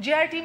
JIT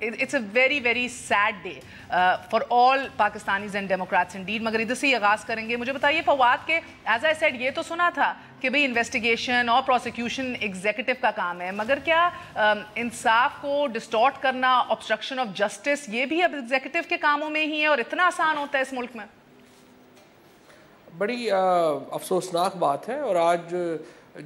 it's a very very sad day for all Pakistanis and Democrats indeed. مگر ادھر سے ہی آغاز کریں گے. مجھے بتائیے فواد کہ as I said یہ تو سنا تھا کہ بھئی انویسٹیگیشن اور پروسیکیوشن ایگزیکٹو کا کام ہے, مگر کیا انصاف کو ڈسٹارٹ کرنا, obstruction of justice, یہ بھی اب ایگزیکٹو کے کاموں میں ہی ہے اور اتنا آسان ہوتا ہے اس ملک میں؟ بڑی افسوسناک بات ہے, اور آج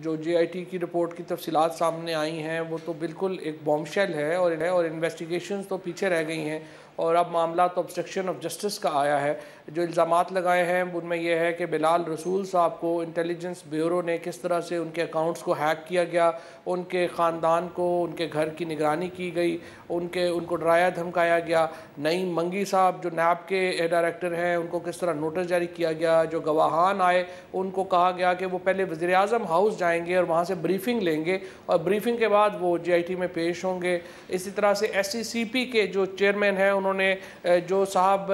جو جے آئی ٹی کی رپورٹ کی تفصیلات سامنے آئی ہیں وہ تو بالکل ایک بوم شیل ہے, اور انویسٹیگیشنز تو پیچھے رہ گئی ہیں, اور اب معاملہ تو obstruction of justice کا آیا ہے. جو الزامات لگائے ہیں ان میں یہ ہے کہ بلال رسول صاحب کو انٹیلیجنس بیورو نے کس طرح سے ان کے اکاؤنٹس کو ہیک کیا گیا, ان کے خاندان کو, ان کے گھر کی نگرانی کی گئی, ان کو ڈرایا دھمکایا گیا. نعیم منگی صاحب جو نیب کے ڈائریکٹر ہیں ان کو کس طرح نوٹس جاری کیا گیا. جو گواہان آئے ان کو کہا گیا کہ وہ پہلے وزیر اعظم ہاؤس جائیں گے اور وہاں سے بریفنگ لیں گے, اور بریفنگ کے بعد وہ جے آئی ٹی میں پیش ہوں گے. اسی طرح سے ایس سی سی پی کے جو چیئرمین ہیں انہوں نے جو صاحب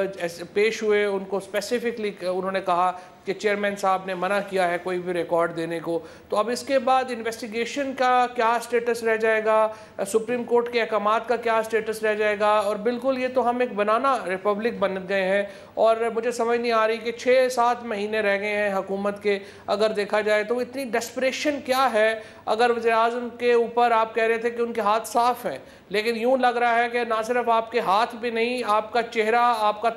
پیش ہوئے ان کو اسپیسیفکلی انہوں نے کہا کہ چیئرمین صاحب نے منع کیا ہے کوئی بھی ریکارڈ دینے کو. تو اب اس کے بعد انویسٹیگیشن کا کیا سٹیٹس رہ جائے گا, سپریم کورٹ کے احکامات کا کیا سٹیٹس رہ جائے گا, اور بالکل یہ تو ہم ایک بنانا ریپبلک بن گئے ہیں. اور مجھے سمجھ نہیں آ رہی کہ 6-7 مہینے رہ گئے ہیں حکومت کے, اگر دیکھا جائے تو اتنی ڈسپریشن کیا ہے. اگر وزیر اعظم کے اوپر آپ کہہ رہے تھے کہ ان کے ہاتھ صاف ہیں, لیکن یوں لگ رہا ہے کہ نہ صرف آپ کے ہاتھ بھی نہیں, آپ کا چہرہ, آپ کا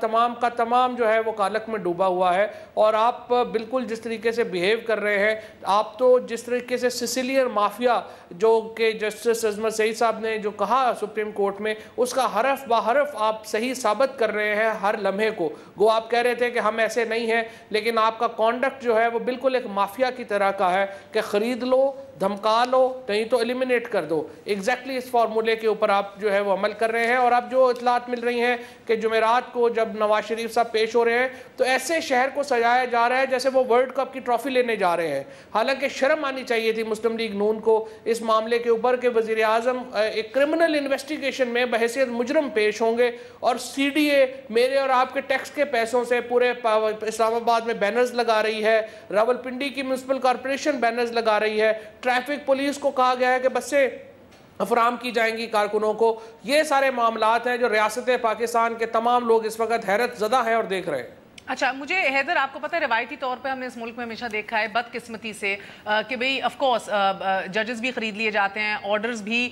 تمام جو ہے وہ کالک میں ڈوبا ہوا ہے. اور آپ بالکل جس طریقے سے بیہیو کر رہے ہیں, آپ تو جس طریقے سے سسیلین مافیا جو کہ جسٹس عظمت سعید صاحب نے جو کہا سپریم کورٹ میں, اس کا حرف بحرف آپ صحیح ثابت کر رہے ہیں ہر لمحے کو. گو آپ کہہ رہے تھے کہ ہم ایسے نہیں ہیں, لیکن آپ کا کانڈکٹ جو ہے وہ بالکل ایک مافیا کی طرح کا ہے کہ خرید لو, دھمکا لو, نہیں تو ایلیمنیٹ کر دو. ایگزیکٹلی اس فارمولے کے اوپر آپ جو ہے وہ عمل کر رہے ہیں. اور اب جو اطلاعات مل رہی ہیں کہ جمعرات کو جب نواز شریف صاحب پیش ہو رہے ہیں تو ایسے شہر کو سجایا جا رہا ہے جیسے وہ ورلڈ کپ کی ٹرافی لینے جا رہے ہیں. حالانکہ شرم آنی چاہیے تھی مسلم لیگ نون کو اس معاملے کے اوپر کہ وزیر اعظم ایک کرمنل انویسٹیگیشن میں بحیثیت مجرم پیش ہوں گے, اور سی ڈی اے میرے اور آپ کے ٹیکس کے پیسوں سے پورے اسلام آباد میں بینرز لگا رہی ہے, راولپنڈی کی میونسپل کارپوریشن بینرز لگا رہی ہے, ٹریفک پولیس کو کہا گیا ہے کہ بسیں افرام کی جائیں گی کارکنوں کو. یہ سارے معاملات ہیں جو ریاست پاکستان کے تمام لوگ اس وقت حیرت زدہ ہیں اور دیکھ رہے ہیں. اچھا, مجھے حیدر آپ کو پتہ ہے روایتی طور پہ ہم نے اس ملک میں ہمیشہ دیکھا ہے بدقسمتی سے کہ بھئی آف کورس ججز بھی خرید لیے جاتے ہیں, آرڈرز بھی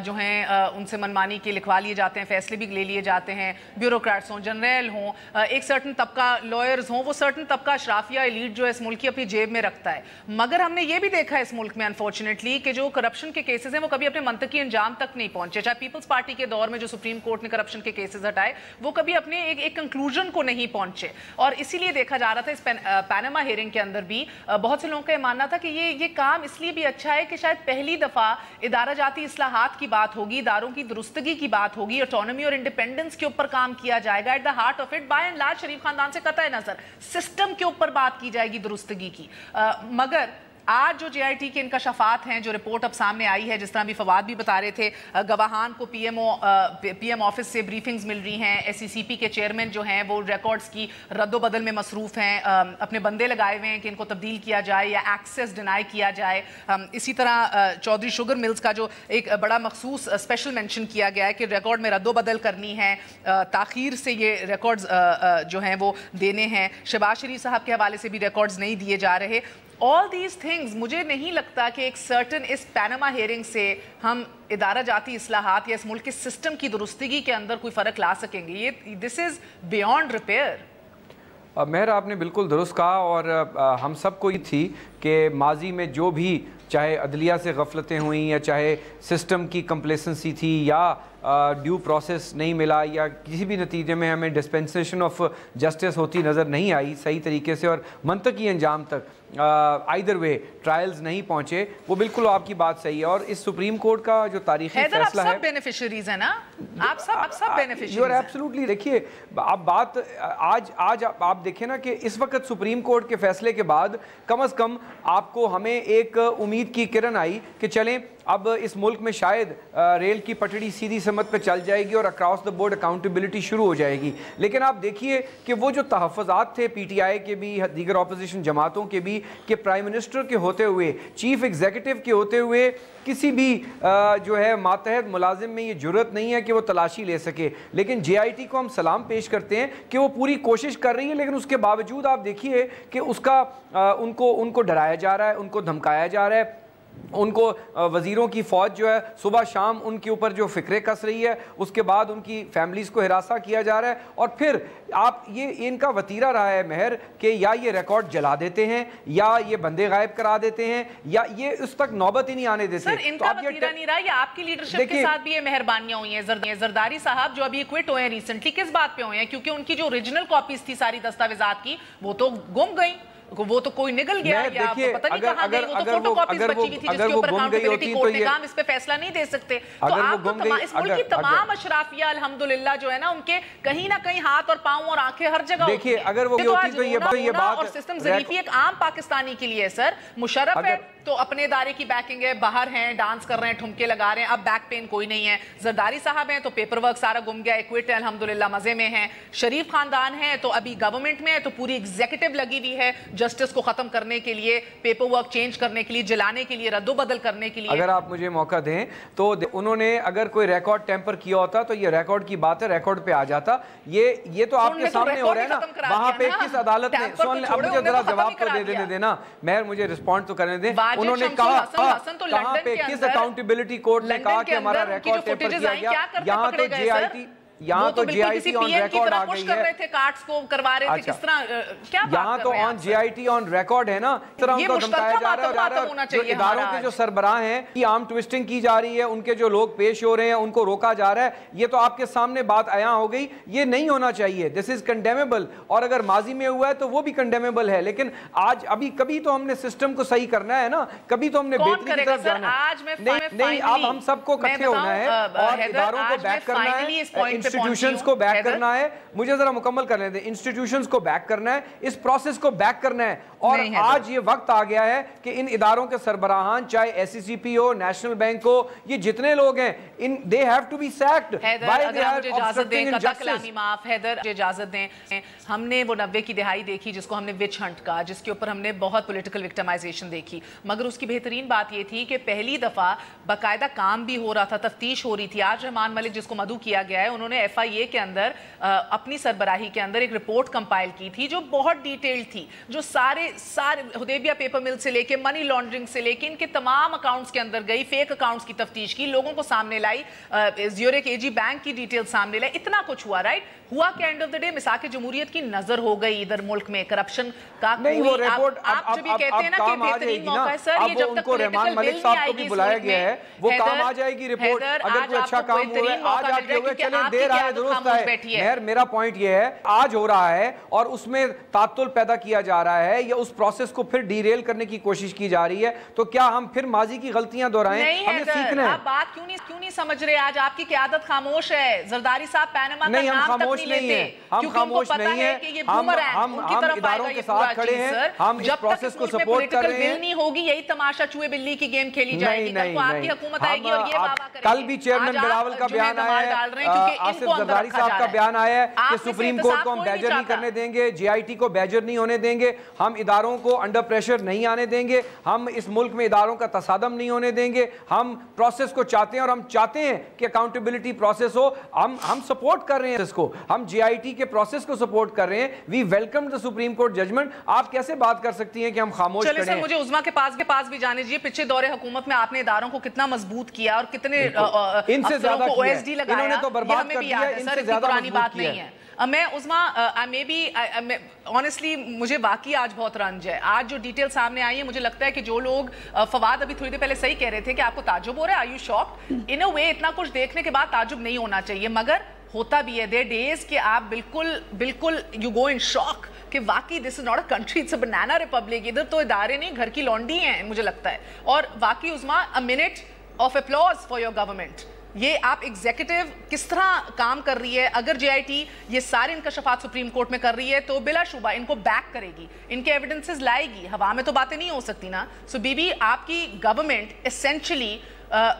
جو ہیں ان سے منمانی کے لکھوا لیے جاتے ہیں, فیصلے بھی لے لیے جاتے ہیں, بیوروکریٹس ہوں, جنرل ہوں, ایک سرٹن طبقہ لائرز ہوں, وہ سرٹن طبقہ اشرافیہ ایلیٹ جو ہے اس ملک کی اپنی جیب میں رکھتا ہے. مگر ہم نے یہ بھی دیکھا ہے اس ملک میں انفارچونیٹلی کہ جو کرپشن کے کیسز ہیں وہ کبھی اپنے منطقی انجام تک نہیں پہنچے. چاہے پیپلز پارٹی کے دور میں جو سپریم کورٹ نے کرپشن کے کیسز ہٹائے وہ کبھی اپنے ایک کنکلوژن کو نہیں پہنچے. اور اسی لیے دیکھا جا رہا تھا اس پیناما ہیئرنگ کے اندر بھی بہت سے لوگوں کا یہ ماننا تھا کہ یہ کام اس لیے بھی اچھا ہے کہ شاید پہلی دفعہ ادارہ جاتی اصلاحات کی بات ہوگی, اداروں کی درستگی کی بات ہوگی, آٹونومی اور انڈیپینڈنس کے اوپر کام کیا جائے گا. At the heart of it by and large Sharif خاندان سے قطع نظر سسٹم کے اوپر بات کی جائے گی, درستگی کی. مگر آج جو جے آئی ٹی کے انکشافات ہیں, جو رپورٹ اب سامنے آئی ہے, جس طرح بھی فواد بھی بتا رہے تھے, گواہان کو پی ایم آفس سے بریفنگز مل رہی ہیں, ایس سی سی پی کے چیئرمین جو ہیں وہ ریکارڈز کی رد و بدل میں مصروف ہیں, اپنے بندے لگائے ہوئے ہیں کہ ان کو تبدیل کیا جائے یا ایکسیس ڈینائی کیا جائے. اسی طرح چودھری شوگر ملز کا جو ایک بڑا مخصوص اسپیشل مینشن کیا گیا ہے کہ ریکارڈ میں رد و بدل کرنی ہے, تاخیر سے یہ ریکارڈز جو ہیں وہ دینے ہیں. شہباز شریف صاحب کے حوالے سے بھی ریکارڈز نہیں دیے جا رہے. all these things مجھے نہیں لگتا کہ ایک سرٹن اس پیناما ہیئرنگ سے ہم ادارہ جاتی اصلاحات یا اس ملک کے سسٹم کی درستگی کے اندر کوئی فرق لا سکیں گے. یہ دس از بیانڈ ریپیئر. مہر آپ نے بالکل درست کہا, اور ہم سب کو یہ تھی کہ ماضی میں جو بھی چاہے عدلیہ سے غفلتیں ہوئیں یا چاہے سسٹم کی کمپلیسنسی تھی یا ڈیو پروسیس نہیں ملا یا کسی بھی نتیجے میں ہمیں ڈسپینسیشن آف جسٹس ہوتی نظر نہیں آئی صحیح طریقے سے اور منطقی انجام تک آئیدر وے ٹرائلز نہیں پہنچے, وہ بالکل آپ کی بات صحیح ہے. اور اس سپریم کورٹ کا جو تاریخی فیصلہ ہے, آپ سب بینیفیشریز ہیں نا, آپ سب بینیفیشریز ہیں. ایبسلیوٹلی. دیکھیے اب بات آج آپ دیکھیں نا کہ اس وقت سپریم کورٹ کے فیصلے کے بعد کم از کم آپ کو ہمیں ایک امید کی کرن آئی کہ چلیں اب اس ملک میں شاید ریل کی پٹڑی سیدھی سمت پہ چل جائے گی اور اکراس دا بورڈ اکاؤنٹیبلٹی شروع ہو جائے گی. لیکن آپ دیکھیے کہ وہ جو تحفظات تھے پی ٹی آئی کے بھی, دیگر اپوزیشن جماعتوں کے بھی, کہ پرائم منسٹر کے ہوتے ہوئے, چیف ایگزیکٹو کے ہوتے ہوئے کسی بھی جو ہے ماتحت ملازم میں یہ جرت نہیں ہے کہ وہ تلاشی لے سکے. لیکن جے آئی ٹی کو ہم سلام پیش کرتے ہیں کہ وہ پوری کوشش کر رہی ہے, لیکن اس کے باوجود آپ دیکھیے کہ اس کا ان کو ڈرایا جا رہا ہے, ان کو دھمکایا جا رہا ہے, ان کو وزیروں کی فوج جو ہے صبح شام ان کے اوپر جو فکرے کس رہی ہے, اس کے بعد ان کی فیملیز کو ہراساں کیا جا رہا ہے. اور پھر آپ یہ ان کا وتیرہ رہا ہے مہر کہ یا یہ ریکارڈ جلا دیتے ہیں یا یہ بندے غائب کرا دیتے ہیں یا یہ اس تک نوبت ہی نہیں آنے دیتے. سر ان کا وتیرہ نہیں رہا, یا آپ کی لیڈرشپ کے ساتھ بھی یہ مہربانیاں ہوئی ہیں. زرداری صاحب جو ابھی کوئٹ ہوئے ہیں ریسنٹلی, کس بات پہ ہوئے ہیں؟ کیونکہ ان کی جو اوریجنل کاپیز تھی ساری دستاویزات کی وہ تو گم گئی, وہ تو کوئی نگل گیا یا پتہ نہیں کہاں گئی, وہ تو فوٹو کاپیز بچی ہوئی تھی جس کے اوپر اکاؤنٹیبلٹی کورٹ نے کہا اس پہ فیصلہ نہیں دے سکتے. تو آپ کو اس ملک کی تمام اشرافیہ الحمدللہ جو ہے نا ان کے کہیں نہ کہیں ہاتھ اور پاؤں اور آنکھیں ہر جگہ ہوتی ہیں. اگر وہ ہوتی تو یہ بات, اور سسٹم ظریفی ایک عام پاکستانی کے لیے سر مشرف ہے تو اپنے ادارے کی بیکنگ ہے, باہر ہیں, ڈانس کر رہے ہیں, ٹھمکے لگا رہے ہیں, اب بیک پین کوئی نہیں ہے. زرداری صاحب ہیں تو پیپر ورک سارا گم گیا, ایکویٹ ہے الحمدللہ مزے میں ہیں. شریف خاندان ہیں تو ابھی گورنمنٹ میں ہے تو پوری ایگزیکٹو لگی ہوئی ہے جسٹس کو ختم کرنے کے لیے, پیپر ورک چینج کرنے کے لیے, جلانے کے لیے, رد و بدل کرنے کے لیے. اگر آپ مجھے موقع دیں تو انہوں نے اگر کوئی ریکارڈ ٹیمپر کیا ہوتا تو یہ ریکارڈ کی بات ہے, ریکارڈ پہ آ جاتا. یہ تو آپ کے سامنے ہو رہا ہے نا, وہاں پہ کس عدالت نے سن لیں. اب مجھے ذرا جواب تو دے دینا مہر, مجھے رسپونڈ تو کرنے دیں. انہوں نے کہا کہاں پہ کس اکاؤنٹیبلٹی کورٹ نے کہا کہ ہمارا ریکارڈ ٹیمپر کیا گیا. یہاں تو جے آئی ٹی, یہاں تو جے آئی ٹی آن ریکارڈ آ گئی ہے. یہاں تو آن جے آئی ٹی آن ریکارڈ ہے نا, اس طرح ان کو دھمکایا جا رہا ہے. جو اداروں کے جو سربراہ ہیں کی آرم ٹویسٹنگ کی جا رہی ہے, ان کے جو لوگ پیش ہو رہے ہیں ان کو روکا جا رہا ہے. یہ تو آپ کے سامنے بات عیاں ہو گئی, یہ نہیں ہونا چاہیے. دس از کنڈیمیبل, اور اگر ماضی میں ہوا ہے تو وہ بھی کنڈیمیبل ہے. لیکن آج ابھی کبھی تو ہم نے سسٹم کو صحیح کرنا ہے نا, کبھی تو ہم نے بہتری کی طرف جانا ہے. نہیں, اب ہم سب کو اکٹھے ہونا ہے اور اداروں کو بیک کرنا ہے, انسٹیٹیوشنز کو بیک کرنا ہے. مجھے ذرا مکمل کر لیتے ہیں. انسٹیٹیوشنز کو بیک کرنا ہے, اس پروسیس کو بیک کرنا ہے. اور آج یہ وقت آ گیا ہے کہ ان اداروں کے سربراہان, چاہے ایس سی سی پی ہو, نیشنل بینک ہو, یہ جتنے لوگ ہیں they have to be sacked. اجازت دیں, ہم نے وہ 90 کی دہائی دیکھی جس کو ہم نے وچ ہنٹ کہا, جس کے اوپر ہم نے بہت پولیٹیکل وکٹمائزیشن دیکھی, مگر اس کی بہترین بات یہ تھی کہ پہلی دفعہ باقاعدہ کام بھی ہو رہا تھا, تفتیش ہو رہی تھی. آج رحمان ملک جس کو مدعو کیا گیا ہے, انہوں نے ایف آئی اے کے اندر اپنی سربراہی کے اندر ایک رپورٹ کمپائل کی تھی جو بہت ڈیٹیل تھی, جو سارے حدیبیہ پیپر مل سے لے کے منی لانڈرنگ سے لے کے ان کے تمام اکاؤنٹس کے اندر گئی, فیک اکاؤنٹس کی تفتیش کی, لوگوں کو سامنے لائی, زیورک اے جی بینک کی ڈیٹیل سامنے لائی. اتنا کچھ ہوا, رائٹ ہوا کہ اینڈ آف دی ڈے مساق جمہوریت کی نظر ہو گئی ادھر ملک میں کرپشن کا. نہیں, وہ رپورٹ آپ جب یہ کہتے ہیں نا کہ بہترین موقع ہے سر, یہ جب تک رحمان ملک صاحب کو بھی بلایا گیا ہے, وہ کام آ جائے گی رپورٹ. اگر کوئی اچھا کام ہوا ہے آج آپ یہ ہوئے, چلیں دیر آئے درست آئے. مہر, میرا پوائنٹ یہ ہے, آج ہو رہا ہے اور اس میں تعطل پیدا کیا جا رہا ہے یا اس پروسیس کو پھر ڈیریل کرنے کی کوشش کی جا رہی ہے, تو کیا ہم پھر ماضی کی غلطیاں دہرائیں؟ ہمیں سیکھنا ہے. آپ بات کیوں نہیں سمجھ رہے؟ آج آپ کی قیادت خاموش ہے. زرداری صاحب پینما کا نام تک نہیں لیتے, ہم خاموش نہیں ہیں. ہم اداروں کے ساتھ کھڑے ہیں, ہم اس پروسیس کو سپورٹ کر رہے ہیں. نہیں ہوگی یہی تماشا چوہے بلی کی گیم کھیلی جائے گی. کل کو آپ کی حکومت آئے گی اور یہ وعدہ کرے گی. کل بھی چیئرمین بلاول کا بیان آیا ہے, آصف زرداری صاحب کا بیان آیا ہے کہ سپریم کورٹ کو ہم بیجر نہیں کرنے دیں گے, جے آئی ٹی کو بیجر نہیں ہونے دیں گے, ہم اداروں کو انڈر پریشر نہیں آنے دیں گے, ہم اس ملک میں اداروں کا تصادم نہیں ہونے دیں گے. ہم پروسیس کو چاہتے ہیں اور ہم چاہتے ہیں کہ اکاؤنٹیبلٹی پروسیس ہو. ہم سپورٹ کر رہے ہیں اس کو, ہم جے آئی ٹی کے پروسیس کو سپورٹ کر رہے ہیں. We welcome the Supreme Court judgment. آپ کیسے بات کر سکتی ہیں کہ ہم خاموش کھڑے ہیں؟ چلے سر, مجھے عظما کے پاس بھی جانے دیجیے. پچھلے دور حکومت میں آپ نے اداروں کو کتنا مضبوط کیا اور کتنے افسروں کو او ایس ڈی لگایا, انہوں نے تو برباد کر دیا. ان سے زیادہ پرانی بات نہیں ہے. میں عظما آنیسٹلی مجھے واقعی آج بہت رنج ہے. آج جو ڈیٹیل سامنے آئی ہے, مجھے لگتا ہے کہ جو لوگ, فواد ابھی تھوڑی دیر پہلے صحیح کہہ رہے تھے کہ آپ کو تعجب ہو رہا ہے, آر یو شاکڈ؟ ان اے وے اتنا کچھ دیکھنے کے بعد تعجب نہیں ہونا چاہیے, مگر ہوتا بھی ہے. دیر ڈیز کہ آپ بالکل یو گو ان شاک کہ واقعی this is not a country, it's a banana republic. ادھر تو ادارے نہیں, گھر کی لونڈی ہیں مجھے لگتا ہے. اور واقعی عظما a minute of applause for your government. یہ آپ ایگزیکٹو کس طرح کام کر رہی ہے. اگر جے آئی ٹی یہ سارے انکشافات سپریم کورٹ میں کر رہی ہے تو بلا شبہ ان کو بیک کرے گی, ان کے ایویڈنسز لائے گی. ہوا میں تو باتیں نہیں ہو سکتی نا. سو بی بی آپ کی گورنمنٹ اسینشلی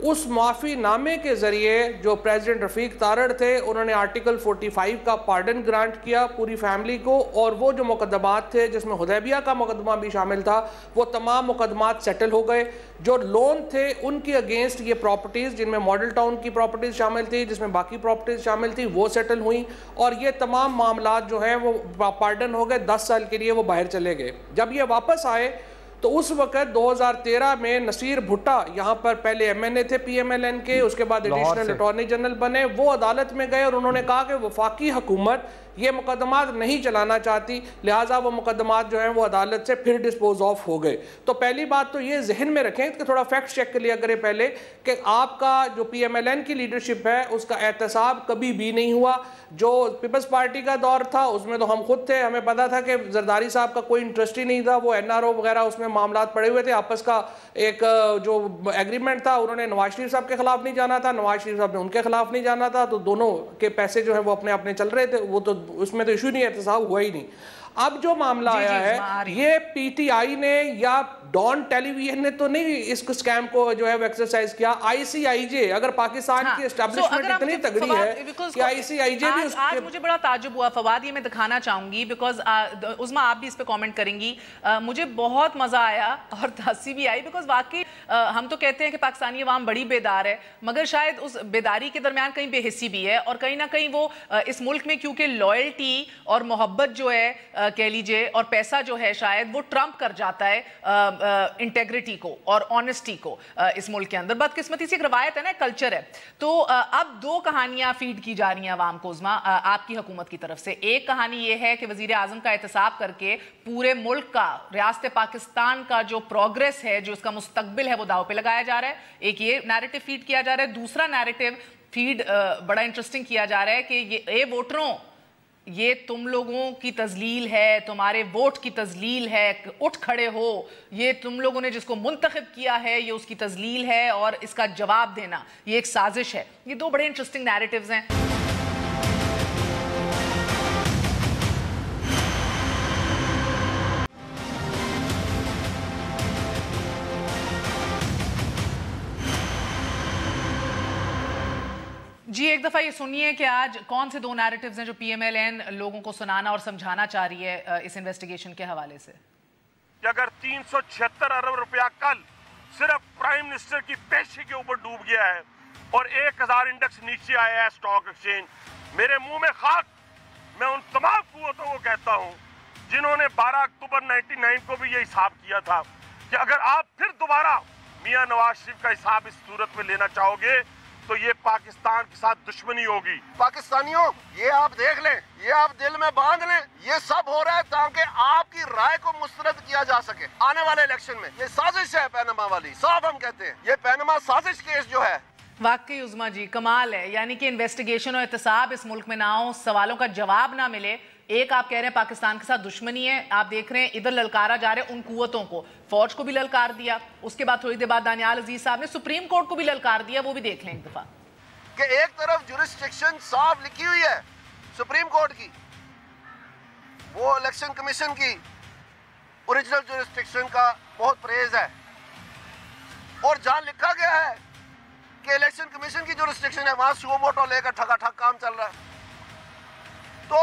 اس معافی نامے کے ذریعے جو پریزیڈنٹ رفیق تارڑ تھے انہوں نے آرٹیکل 45 کا پارڈن گرانٹ کیا پوری فیملی کو، اور وہ جو مقدمات تھے جس میں حدیبیہ کا مقدمہ بھی شامل تھا وہ تمام مقدمات سیٹل ہو گئے۔ جو لون تھے ان کی اگینسٹ یہ پراپرٹیز جن میں ماڈل ٹاؤن کی پراپرٹیز شامل تھی، جس میں باقی پراپرٹیز شامل تھی، وہ سیٹل ہوئیں، اور یہ تمام معاملات جو ہیں وہ پارڈن ہو گئے، 10 سال کے لیے وہ باہر چلے گئے۔ جب یہ واپس آئے تو اس وقت 2013 میں نصیر بھٹا یہاں پر پہلے ایم این اے تھے پی ایم ایل این کے، اس کے بعد ایڈیشنل اٹارنی جنرل بنے، وہ عدالت میں گئے اور انہوں نے کہا کہ وفاقی حکومت یہ مقدمات نہیں چلانا چاہتی، لہٰذا وہ مقدمات جو ہیں وہ عدالت سے پھر ڈسپوز آف ہو گئے۔ تو پہلی بات تو یہ ذہن میں رکھیں کہ تھوڑا فیکٹ چیک کر لیا کریں پہلے کہ آپ کا جو پی ایم ایل این کی لیڈرشپ ہے اس کا احتساب کبھی بھی نہیں ہوا۔ جو پیپلز پارٹی کا دور تھا اس میں تو ہم خود تھے، ہمیں پتا تھا کہ زرداری صاحب کا کوئی انٹرسٹ ہی نہیں تھا، وہ این آر او وغیرہ اس میں معاملات پڑے ہوئے تھے، آپس کا ایک جو ایگریمنٹ تھا انہوں نے نواز شریف صاحب کے خلاف نہیں جانا تھا، نواز شریف صاحب نے ان کے خلاف نہیں جانا تھا، تو دونوں کے پیسے جو ہیں وہ اپنے اپنے چل رہے تھے، وہ تو اس میں تو ایشو نہیں، احتساب ہوا ہی نہیں۔ اب جو معاملہ آیا ہے یہ پی ٹی آئی نے یا ڈان ٹیلی ویژن نے تو نہیں اس سکیم کو جو ہے وہ ایکسرسائز کیا، آئی سی آئی جے، اگر پاکستان کی اسٹیبلشمنٹ اتنی تگڑی ہے کہ آئی سی آئی جے بھی اس آج مجھے بڑا تعجب ہوا فواد، یہ میں دکھانا چاہوں گی بیکاز عظمیٰ آپ بھی اس پہ کامنٹ کریں گی، مجھے بہت مزہ آیا اور ہنسی بھی آئی بیکاز واقعی ہم تو کہتے ہیں کہ پاکستانی عوام بڑی بیدار ہے، مگر شاید اس بیداری کے درمیان کہیں بے حسی بھی ہے، اور کہیں نہ کہیں وہ اس ملک میں کیونکہ لائلٹی اور محبت جو ہے کہہ لیجئے اور پیسہ جو ہے شاید وہ ٹرمپ کر جاتا ہے انٹیگریٹی کو اور آنیسٹی کو اس ملک کے اندر۔ بدقسمتی سے ایک روایت ہے نا، کلچر ہے۔ تو اب دو کہانیاں فیڈ کی جا رہی ہیں عوام کو عظمیٰ آپ کی حکومت کی طرف سے۔ ایک کہانی یہ ہے کہ وزیر اعظم کا احتساب کر کے پورے ملک کا، ریاست پاکستان کا جو پروگریس ہے، جو اس کا مستقبل ہے وہ داؤ پہ لگایا جا رہا ہے، ایک یہ نیریٹو فیڈ کیا جا رہا ہے۔ دوسرا نیریٹو فیڈ بڑا انٹرسٹنگ کیا جا رہا ہے کہ اے ووٹروں، یہ تم لوگوں کی تذلیل ہے، تمہارے ووٹ کی تذلیل ہے، اٹھ کھڑے ہو، یہ تم لوگوں نے جس کو منتخب کیا ہے یہ اس کی تذلیل ہے اور اس کا جواب دینا یہ ایک سازش ہے۔ یہ دو بڑے انٹرسٹنگ نیریٹیوز ہیں۔ جی ایک دفعہ یہ سنیے کہ آج کون سے دو نیریٹیوز ہیں جو پی ایم ایل این لوگوں کو سنانا اور سمجھانا چاہ رہی ہے اس انویسٹیگیشن کے حوالے سے۔ کہ اگر 376 ارب روپیہ کل صرف پرائم منسٹر کی پیشی کے اوپر ڈوب گیا ہے اور 1000 انڈیکس نیچے آیا ہے اسٹاک ایکسچینج، میرے منہ میں خاک، میں ان تمام قوتوں کو کہتا ہوں جنہوں نے 12 اکتوبر 99 کو بھی یہ حساب کیا تھا کہ اگر آپ پھر دوبارہ میاں نواز شریف کا حساب اس صورت میں لینا چاہو گے تو یہ پاکستان کے ساتھ دشمنی ہوگی۔ پاکستانیوں یہ آپ دیکھ لیں، یہ آپ دل میں باندھ لیں، یہ سب ہو رہا ہے تاکہ آپ کی رائے کو مسترد کیا جا سکے آنے والے الیکشن میں۔ یہ سازش ہے پینما والی، صاف ہم کہتے ہیں یہ پینما سازش کیس جو ہے۔ واقعی عظمیٰ جی کمال ہے، یعنی کہ انویسٹیگیشن اور احتساب اس ملک میں نہ ہو، سوالوں کا جواب نہ ملے۔ ایک آپ کہہ رہے ہیں پاکستان کے ساتھ دشمنی ہے، آپ دیکھ رہے ہیں ادھر للکارا جا رہے ہیں ان قوتوں کو، فوج کو بھی للکار دیا، اس کے بعد تھوڑی دیر بعد دانیال عزیز صاحب نے سپریم کورٹ کو بھی للکار دیا، وہ بھی دیکھ لیں ایک دفعہ۔ کہ ایک طرف جورسڈکشن صاف لکھی ہوئی ہے سپریم کورٹ کی، وہ الیکشن کمیشن کی اوریجنل جورسڈکشن کا بہت پریز ہے، اور جہاں لکھا گیا ہے کہ الیکشن کمیشن کی جورسڈکشن ہے وہاں سو موٹو لے کر ٹھگا ٹھگ کام چل رہا ہے۔ تو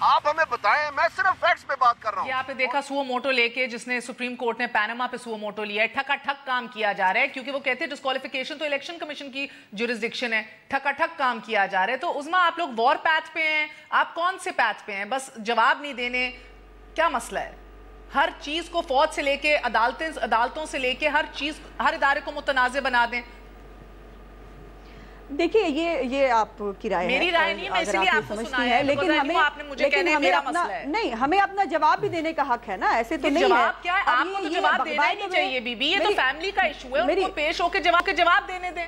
آپ ہمیں بتائیں، میں صرف فیکٹس پہ بات کر رہا ہوں۔ یہ آپ نے دیکھا سو موٹو لے کے جس نے سپریم کورٹ نے پینما پہ سو موٹو لیا ہے، ٹھکا ٹھک کام کیا جا رہا ہے، کیونکہ وہ کہتے ہیں ڈسکوالیفیکیشن تو الیکشن کمیشن کی جورسڈکشن ہے، ٹھکا ٹھک کام کیا جا رہا ہے۔ تو عظمیٰ آپ لوگ وار پیتھ پہ ہیں، آپ کون سے پیتھ پہ ہیں؟ بس جواب نہیں دینے، کیا مسئلہ ہے؟ ہر چیز کو فوج سے لے کے عدالتوں سے لے کے ہر چیز، ہر ادارے کو متنازع بنا دیں۔ دیکھیے یہ آپ کی رائے ہے، میری رائے نہیں، میں اس لیے آپ کو سنایا ہے، لیکن ہمیں ہمیں اپنا جواب بھی دینے کا حق ہے نا، ایسے تو نہیں ہے۔ جواب کیا ہے؟ آپ کو تو جواب دینا ہی نہیں چاہیے بی بی، یہ تو فیملی کا ایشو ہے، ان کو پیش ہو کے جواب دینے دیں۔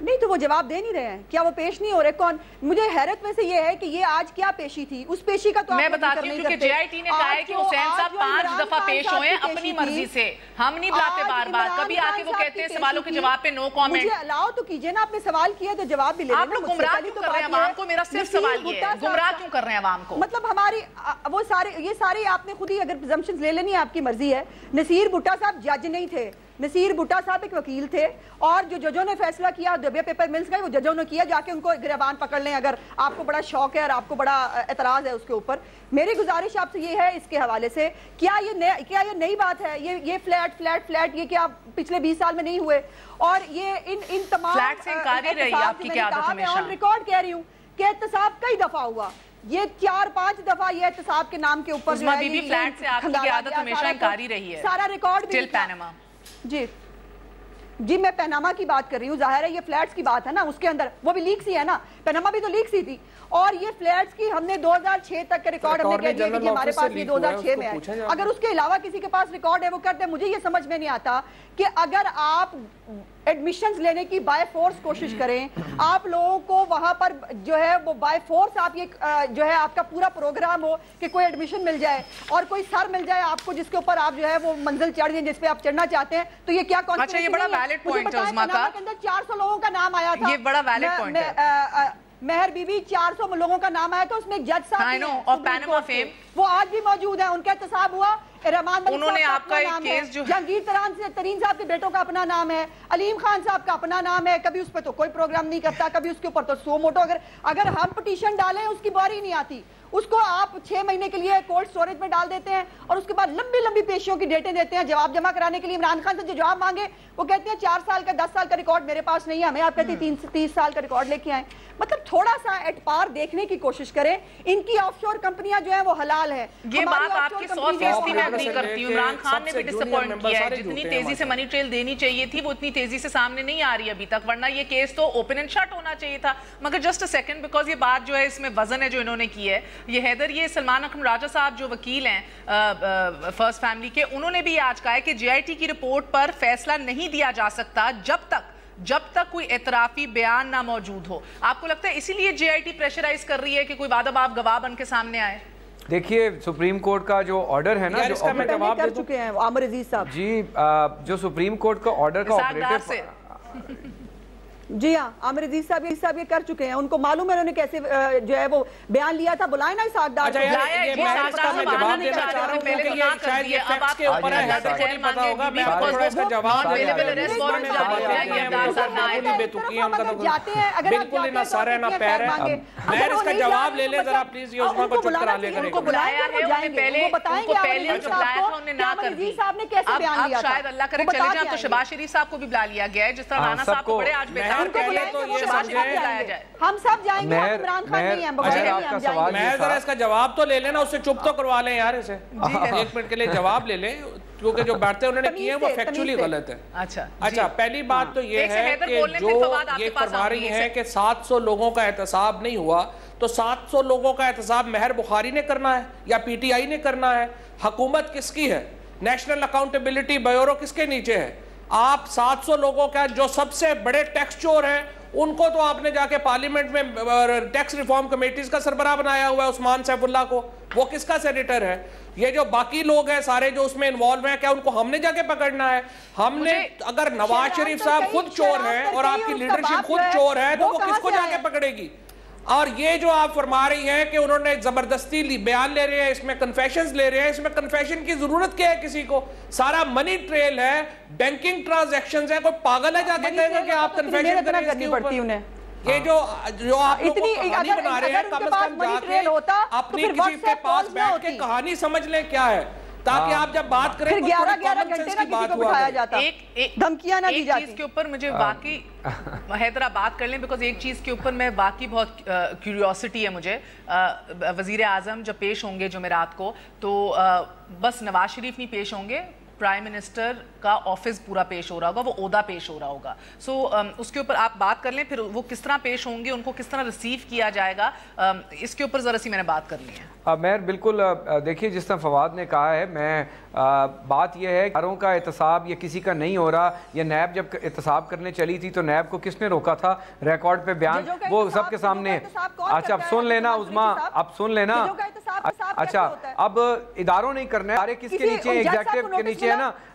نہیں تو وہ جواب دے نہیں رہے ہیں، کیا وہ پیش نہیں ہو رہے؟ کون؟ مجھے حیرت میں سے یہ ہے کہ یہ آج کیا پیشی تھی، اس پیشی کا تو میں بتاتی ہوں کیونکہ جے آئی ٹی نے کہا ہے کہ حسین صاحب 5 دفعہ پیش ہوئے ہیں اپنی مرضی سے، ہم نہیں بلاتے بار بار، کبھی آ کے وہ کہتے ہیں سوالوں کے جواب پہ نو کامنٹ۔ مجھے الاؤ تو کیجئے نا، آپ نے سوال کیا تو جواب بھی لے لینا۔ آپ لوگ گمراہ کیوں کر رہے ہیں عوام کو؟ میرا صرف سوال یہ ہے، گمراہ کیوں کر رہے ہیں عوام کو؟ مطلب ہماری وہ سارے یہ سارے آپ نے خود ہی اگر پرزمپشنز لے لینی ہے، آپ کی مرضی ہے۔ نصیر بھٹا صاحب جج نہیں تھے، نصیر بھٹا صاحب ایک وکیل تھے اور جو ججوں نے فیصلہ کیا دبیا پیپر ملز کا وہ ججوں نے کیا، جا کے ان کو گریبان پکڑ لیں اگر آپ کو بڑا شوق ہے اور آپ کو بڑا اعتراض ہے اس کے اوپر۔ میری گزارش آپ سے یہ ہے اس کے حوالے سے، کیا یہ نئی بات ہے؟ یہ فلیٹ یہ کیا پچھلے 20 سال میں نہیں ہوئے؟ اور یہ ان تمام فلیٹ سے انکاری رہی آپ کی کیا عادت ہمیشہ؟ میں آن ریکارڈ کہہ رہی ہوں کہ احتساب کئی دفعہ ہوا، یہ 4-5 دفعہ یہ احتساب کے نام کے اوپر عظمیٰ بی بی فلیٹ سے آپ کی عادت ہمیشہ انکاری رہی ہے، سارا ریکارڈ بھی پیناما۔ جی میں پیناما کی بات کر رہی ہوں، ظاہر ہے یہ فلیٹس کی بات ہے نا، اس کے اندر وہ بھی لیکس ہی ہے نا، پیناما بھی تو لیکس ہی تھی، اور یہ فلیٹس کی ہم نے 2006 تک کے ریکارڈ ہم نے کہہ دیا کہ ہمارے پاس یہ 2006 میں ہے۔ اگر اس کے علاوہ کسی کے پاس ریکارڈ ہے وہ کرتے ہیں۔ مجھے یہ سمجھ میں نہیں آتا کہ اگر آپ ایڈمیشنز لینے کی بائی فورس کوشش کریں، آپ لوگوں کو وہاں پر جو ہے وہ بائی فورس آپ یہ جو ہے آپ کا پورا پروگرام ہو کہ کوئی ایڈمیشن مل جائے اور کوئی سر مل جائے آپ کو جس کے اوپر آپ جو ہے وہ منزل چڑھ جائیں جس پہ آپ چڑھنا چاہتے ہیں، تو یہ کیا اچھا یہ بڑا ویلڈ پوائنٹ ہے عظمیٰ کا، 400 لوگوں کا نام آیا تھا، یہ بڑا ویلڈ پوائنٹ ہے مہر بی بی 400 لوگوں کا نام آیا تھا، اس میں ایک جج صاحب وہ آج بھی موجود ہیں، ان کا احتساب ہوا، رحمان ملک انہوں نے آپ کا ایک کیس جو جہانگیر ترین صاحب کے بیٹوں کا اپنا نام ہے، علیم خان صاحب کا اپنا نام ہے، کبھی اس پہ تو کوئی پروگرام نہیں کرتا، کبھی اس کے اوپر تو سو موٹو اگر ہم پٹیشن ڈالیں اس کی باری نہیں آتی، اس کو آپ 6 مہینے کے لیے کولڈ سٹوریج میں ڈال دیتے ہیں اور اس کے بعد لمبی پیشیوں کی ڈیٹیں دیتے ہیں جواب جمع کرانے کے لیے۔ عمران خان سے جو جواب مانگے وہ کہتے ہیں 4 سال کا 10 سال کا ریکارڈ میرے پاس نہیں ہے، ہمیں آپ کہتے ہیں 30 سال کا ریکارڈ لے کے آئیں۔ مطلب تھوڑا سا ایٹ پار دیکھنے کی کوشش کریں، ان کی آف شور کمپنیاں جو ہیں وہ حلال ہیں۔ یہ بات آپ کی 100% میں اگری کرتی ہوں، عمران خان نے بھی ڈس اپوائنٹ کیا ہے، جتنی تیزی سے منی ٹریل دینی چاہیے تھی وہ اتنی تیزی سے سامنے نہیں آ رہی ابھی تک، ورنہ یہ کیس تو اوپن اینڈ شٹ ہونا چاہیے تھا۔ مگر جسٹ سیکنڈ بیکاز یہ بات جو ہے اس میں وزن ہے جو انہوں نے کی ہے، یہ حیدر یہ سلمان اکرم راجہ صاحب جو وکیل ہیں فرسٹ فیملی کے، انہوں نے بھی آج کہا ہے کہ جے آئی ٹی کی رپورٹ پر فیصلہ نہیں دیا جا سکتا جب تک کوئی اعترافی بیان نہ موجود ہو۔ آپ کو لگتا ہے اسی لیے جے آئی ٹی پریشرائز کر رہی ہے کہ کوئی وعدہ باب گواہ بن کے سامنے آئے؟ دیکھیے سپریم کورٹ کا جو آرڈر ہے نا، جو جواب کر چکے ہیں عامر عزیز صاحب جی، جو سپریم کورٹ کا آرڈر کا آپریٹر جی ہاں عامر عزیز صاحب یہ کر چکے ہیں، ان کو معلوم ہے انہوں نے کیسے جو ہے وہ بیان لیا تھا، بلائیں نا اسحاق ڈار جواب لے لے ذرا پلیز، یہ عظمیٰ کو چپ کرا لے ان کو بلایا ہے، انہیں پہلے جو بلایا تھا انہیں نہ کر دی، اب شاید اللہ کرے چلے جائیں تو شہباز شریف صاحب کو بھی بلا لیا گیا ہے، جس طرح رانا صاحب کو بڑے آج بیتار ہم سب جائیں گے، عمران خان نہیں ہیں، میں ذرا اس کا جواب تو لے لینا، اس سے چپ تو کروا لیں یار، اسے 1 منٹ کے لیے جواب لے لیں، کیونکہ جو باتیں انہوں نے کی ہیں وہ فیکچولی غلط ہے۔ اچھا پہلی بات تو یہ ہے کہ جو یہ فرما رہی ہیں کہ 700 لوگوں کا احتساب نہیں ہوا، تو 700 لوگوں کا احتساب مہر بخاری نے کرنا ہے یا پی ٹی آئی نے کرنا ہے؟ حکومت کس کی ہے؟ نیشنل اکاؤنٹیبلٹی بیورو کس کے نیچے ہے؟ آپ 700 لوگوں کا جو سب سے بڑے ٹیکس چور ہیں ان کو تو آپ نے جا کے پارلیمنٹ میں ٹیکس ریفارم کمیٹیز کا سربراہ بنایا ہوا ہے عثمان سیف اللہ کو، وہ کس کا سینیٹر ہے؟ یہ جو باقی لوگ ہیں سارے جو اس میں انوالو ہیں، کیا ان کو ہم نے جا کے پکڑنا ہے؟ ہم نے اگر نواز شریف صاحب خود چور ہیں اور آپ کی لیڈرشپ خود چور ہے تو وہ کس کو جا کے پکڑے گی؟ اور یہ جو آپ فرما رہی ہیں کہ انہوں نے زبردستی بیان لے رہے ہیں، اس میں کنفیشنز لے رہے ہیں، اس میں کنفیشن کی ضرورت کیا ہے کسی کو؟ سارا منی ٹریل ہے، بینکنگ ٹرانزیکشنز ہے، کوئی پاگل ہے جا کے کہے گا کہ آپ کنفیشن کریں اس کے اوپر؟ یہ جو آپ لوگ کو کہانی بنا رہے ہیں، کم از کم جا کے اپنی کسی کے پاس بیٹھ کے کہانی سمجھ لیں کیا ہے، تاکہ آپ جب بات کریں تو 11 گھنٹے کی بات ہوا جائے۔ دھمکیاں نہ دی جاتی۔ ایک چیز کے اوپر مجھے واقعی حیدرہ بات کر لیں، بیکاز ایک چیز کے اوپر میں واقعی بہت کیوریوسٹی ہے مجھے، وزیر اعظم جب پیش ہوں گے جمعرات کو تو بس نواز شریف نہیں پیش ہوں گے، پرائم منسٹر کا آفس پورا پیش ہو رہا ہوگا، وہ عہدہ پیش ہو رہا ہوگا، سو اس کے اوپر آپ بات کر لیں، پھر وہ کس طرح پیش ہوں گے، ان کو کس طرح ریسیو کیا جائے گا، اس کے اوپر ذرا سی میں نے بات کر لی ہے۔ مہر بالکل دیکھیے جس طرح فواد نے کہا ہے، میں بات یہ ہے اداروں کا احتساب یا کسی کا نہیں ہو رہا، یا نیب جب احتساب کرنے چلی تھی تو نیب کو کس نے روکا تھا؟ ریکارڈ پہ بیان وہ سب کے سامنے۔ اچھا اب سن لینا عظمیٰ، اب سن لینا، اچھا اب اداروں نہیں کرنا ہے، ادارے کس کے نیچے؟ ایگزیکٹو کے نیچے ہے نا،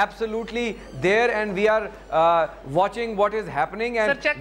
absolutely there and we are watching what is happening and